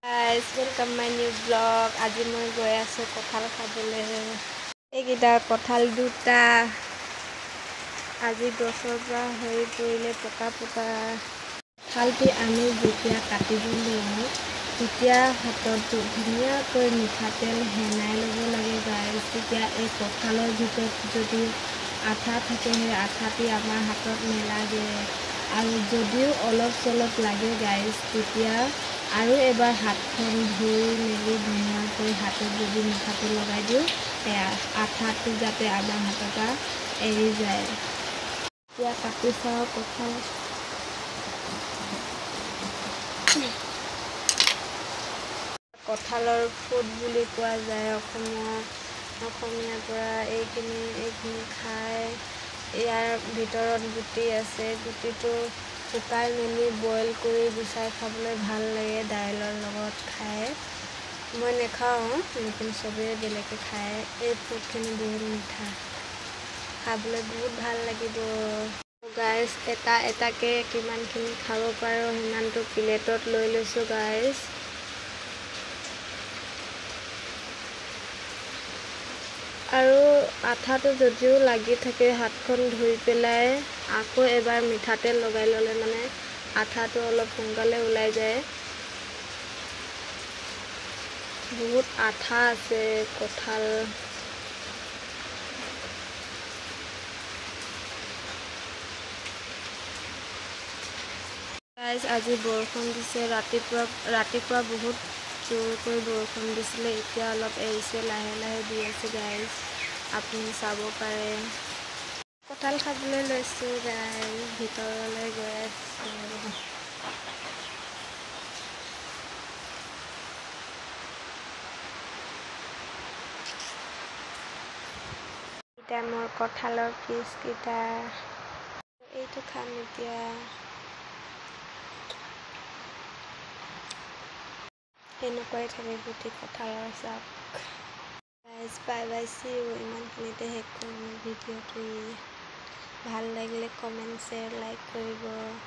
Guys, welcome my new vlog. আজি মই গৈ আছো কঁঠাল খাবলৈ। এইকেইটা কঁঠাল দুটা আজি গছৰ পৰা হৈ পৰিলে পকা কঁঠালটি আমি যেতিয়া কাটিব লওঁ তেতিয়া হাতত ধুনীয়াকৈ মিঠাতেল হেনাই ল'ব লাগে গাইজ। তেতিয়া এই কঁঠালৰ ভিতৰত যদি আঠা থাকে সেই আঠাটি আমাৰ হাতত নেলাগে আৰু যদিও অলপ চলপ লাগে গাইজ তেতিয়া আৰু এবাৰ হাতখন ধুই মেলি ধুনীয়াকৈ হাতত যদি মিঠাতেল লগাই দিওঁ সেয়া আঠাটো যাতে আমাৰ হাতৰ পৰা এৰি যায়। এতিয়া কাটি চাওঁ কঁঠাল। কঁঠালৰ ফুট বুলি কোৱা যায় অসমীয়াৰ পৰা। এইখিনি খাই ইয়াৰ ভিতৰত গুটি আছে। গুটিটো শুকাই মেলি বইল কৰি গুচাই খাবলৈ ভাল লাগে দাইলৰ লগত খাই। মই নেখাওঁ, লেকিন চবেই বেলেগে খায়। এই ফুটখিনি বহুত মিঠা, খাবলৈ বহুত ভাল লাগিব। গাইজ এটা এটাকৈ কিমানখিনি খাব পাৰোঁ সিমানটো প্লেটত লৈ লৈছোঁ গাইজ। আৰু আঠাটো যদিও লাগি থাকে হাতখন ধুই পেলাই আকৌ এবাৰ মিঠাতেল লগাই ল'লে মানে আঠাটো অলপ সোনকালে ওলাই যায়। বহুত আঠা আছে কঁঠাল। গাইজ আজি বৰষুণ দিছে। ৰাতিপুৱা বহুত জোৰকৈ বৰষুণ দিছিলে, এতিয়া অলপ এৰিছে, লাহে লাহে দি আছে গাইজ। আপুনি চাব পাৰে। কঁঠাল খাবলৈ লৈছোঁ গাইজ, ভিতৰলৈ গৈ আছোঁ। এতিয়া মোৰ কঁঠালৰ পিচকেইটা এইটো খাম এতিয়া। এনেকুৱাই থাকে গুটি কঁঠালৰ চাক। Guys bye bye, see you. ইমানখিনিতে শেষ কৰোঁ ভিডিঅ'টো। ভাল লাগিলে কমেণ্ট শ্বেয়াৰ লাইক কৰিব।